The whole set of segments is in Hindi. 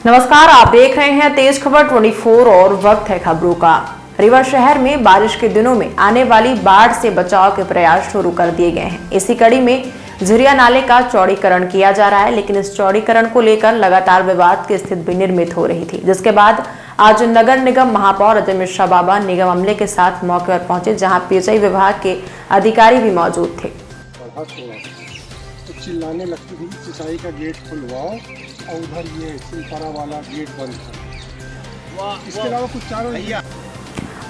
नमस्कार, आप देख रहे हैं तेज खबर 24 और वक्त है खबरों का। रीवा शहर में बारिश के दिनों में आने वाली बाढ़ से बचाव के प्रयास शुरू कर दिए गए हैं। इसी कड़ी में झिरिया नाले का चौड़ीकरण किया जा रहा है, लेकिन इस चौड़ीकरण को लेकर लगातार विवाद की स्थिति भी निर्मित हो रही थी, जिसके बाद आज नगर निगम महापौर अजय मिश्रा बाबा निगम अमले के साथ मौके पर पहुंचे, जहां पेयजल विभाग के अधिकारी भी मौजूद थे। तो चिल्लाने लगती थी, सिंचाई का गेट खुलवाओ और उधर ये सिलपारा वाला गेट बंद था। इसके अलावा कुछ चारों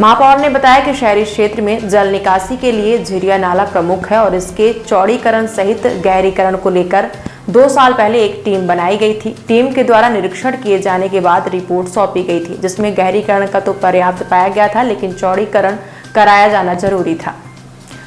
महापौर ने बताया कि शहरी क्षेत्र में जल निकासी के लिए झिरिया नाला प्रमुख है और इसके चौड़ीकरण सहित गहरीकरण को लेकर 2 साल पहले एक टीम बनाई गई थी। टीम के द्वारा निरीक्षण किए जाने के बाद रिपोर्ट सौंपी गई थी, जिसमें गहरीकरण का तो पर्याप्त पाया गया था, लेकिन चौड़ीकरण कराया जाना जरूरी था,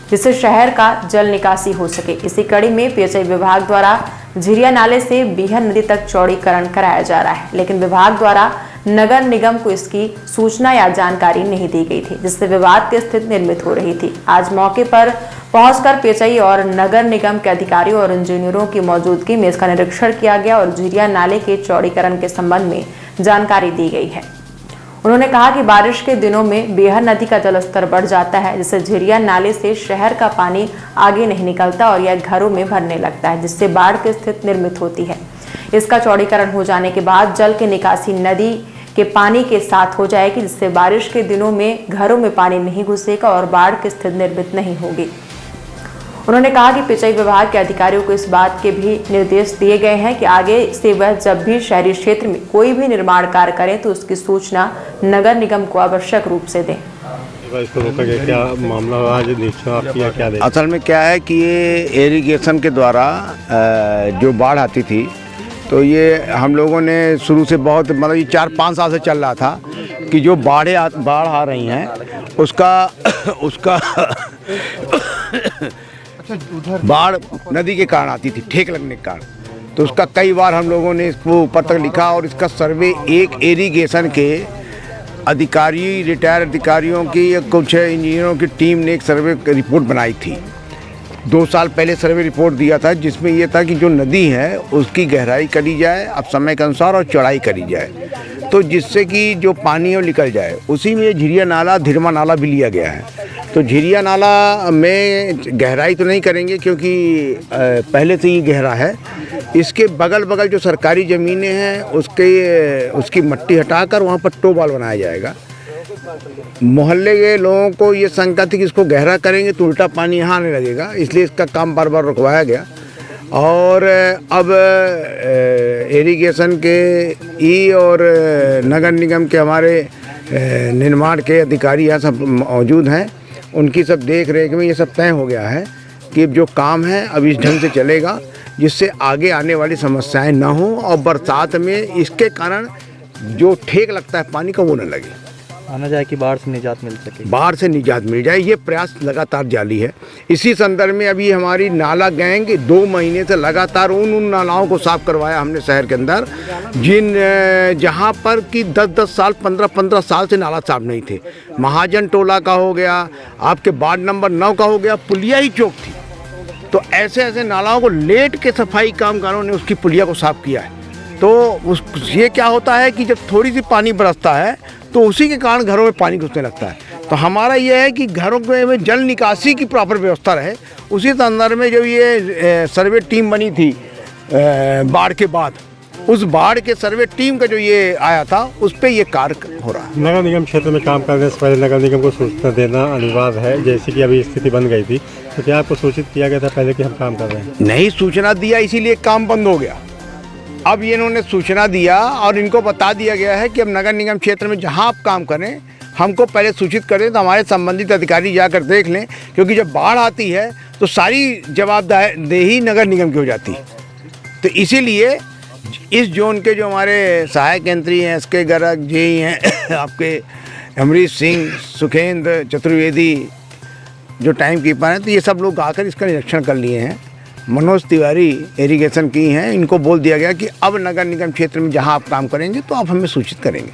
जिससे शहर का जल निकासी हो सके। इसी कड़ी में पेयजल विभाग द्वारा झिरिया नाले से बीहर नदी तक चौड़ीकरण कराया जा रहा है, लेकिन विभाग द्वारा नगर निगम को इसकी सूचना या जानकारी नहीं दी गई थी, जिससे विवाद की स्थिति निर्मित हो रही थी। आज मौके पर पहुंचकर पेयजल और नगर निगम के अधिकारियों और इंजीनियरों की मौजूदगी में इसका निरीक्षण किया गया और झिरिया नाले के चौड़ीकरण के संबंध में जानकारी दी गई है। उन्होंने कहा कि बारिश के दिनों में बीहर नदी का जलस्तर बढ़ जाता है, जिससे झिरिया नाले से शहर का पानी आगे नहीं निकलता और यह घरों में भरने लगता है, जिससे बाढ़ की स्थिति निर्मित होती है। इसका चौड़ीकरण हो जाने के बाद जल की निकासी नदी के पानी के साथ हो जाएगी, जिससे बारिश के दिनों में घरों में पानी नहीं घुसेगा और बाढ़ की स्थिति निर्मित नहीं होगी। उन्होंने कहा कि पेयजल विभाग के अधिकारियों को इस बात के भी निर्देश दिए गए हैं कि आगे से वह जब भी शहरी क्षेत्र में कोई भी निर्माण कार्य करें तो उसकी सूचना नगर निगम को आवश्यक रूप से दें। इसको रोका गया, क्या मामला आज क्या असल में क्या है कि ये इरिगेशन के द्वारा जो बाढ़ आती थी, तो ये हम लोगों ने शुरू से बहुत मतलब ये 4-5 साल से चल रहा था कि जो बाढ़ आ रही हैं उसका बाढ़ नदी के कारण आती थी, ठेक लगने के कारण। तो उसका कई बार हम लोगों ने इसको ऊपर तक लिखा और इसका सर्वे एक इरिगेशन के अधिकारी, रिटायर्ड अधिकारियों की या कुछ इंजीनियरों की टीम ने एक सर्वे रिपोर्ट बनाई थी। 2 साल पहले सर्वे रिपोर्ट दिया था, जिसमें यह था कि जो नदी है उसकी गहराई करी जाए अब समय के अनुसार और चौड़ाई करी जाए, तो जिससे कि जो पानी है निकल जाए। उसी में झिरिया नाला, धिरमा नाला भी लिया गया है। तो झिरिया नाला में गहराई तो नहीं करेंगे क्योंकि पहले से ही गहरा है। इसके बगल बगल जो सरकारी ज़मीनें हैं उसकी मट्टी हटाकर वहाँ पर टोबाल बनाया जाएगा। मोहल्ले के लोगों को ये शंका थी कि इसको गहरा करेंगे तो उल्टा पानी यहाँ आने लगेगा, इसलिए इसका काम बार बार रुकवाया गया। और अब इरिगेशन के और नगर निगम के हमारे निर्माण के अधिकारी यहाँ सब मौजूद हैं, उनकी सब देख रेख में ये सब तय हो गया है कि जो काम है अब इस ढंग से चलेगा, जिससे आगे आने वाली समस्याएं ना हो और बरसात में इसके कारण जो ठेक लगता है पानी का वो न लगे, आना जाए कि बाढ़ से निजात मिल सके, बाढ़ से निजात मिल जाए। ये प्रयास लगातार जारी है। इसी संदर्भ में अभी हमारी नाला गैंग 2 महीने से लगातार उन नालाओं को साफ करवाया हमने शहर के अंदर, जहां पर कि 10-10 साल, 15-15 साल से नाला साफ नहीं थे। महाजन टोला का हो गया, आपके वार्ड नंबर 9 का हो गया, पुलिया ही चौक थी। तो ऐसे नालाओं को लेट के सफाई कामगारों ने उसकी पुलिया को साफ किया है। तो ये क्या होता है कि जब थोड़ी सी पानी बरसता है तो उसी के कारण घरों में पानी घुसने लगता है। तो हमारा ये है कि घरों में जल निकासी की प्रॉपर व्यवस्था रहे। उसी संदर्भ में जो ये सर्वे टीम बनी थी बाढ़ के बाद, उस बाढ़ के सर्वे टीम का जो ये आया था उस पर ये कार्य हो रहा है। नगर निगम क्षेत्र में काम करने से पहले नगर निगम को सूचना देना अनिवार्य है, जैसे कि अभी स्थिति बन गई थी। तो क्या आपको सूचित किया गया था पहले कि हम काम कर रहे हैं? नहीं सूचना दिया, इसीलिए काम बंद हो गया। अब ये इन्होंने सूचना दिया और इनको बता दिया गया है कि अब नगर निगम क्षेत्र में जहां आप काम करें हमको पहले सूचित करें, तो हमारे संबंधित अधिकारी जाकर देख लें, क्योंकि जब बाढ़ आती है तो सारी जवाबदेही नगर निगम की हो जाती है। तो इसीलिए इस जोन के जो हमारे सहायक यंत्री हैं, एसके गर्ग जी हैं आपके अमरीश सिंह, सुखेंद्र चतुर्वेदी जो टाइम कीपर हैं, तो ये सब लोग आकर इसका निरीक्षण कर लिए हैं। मनोज तिवारी इरिगेशन की हैं, इनको बोल दिया गया कि अब नगर निगम क्षेत्र में जहां आप काम करेंगे तो आप हमें सूचित करेंगे।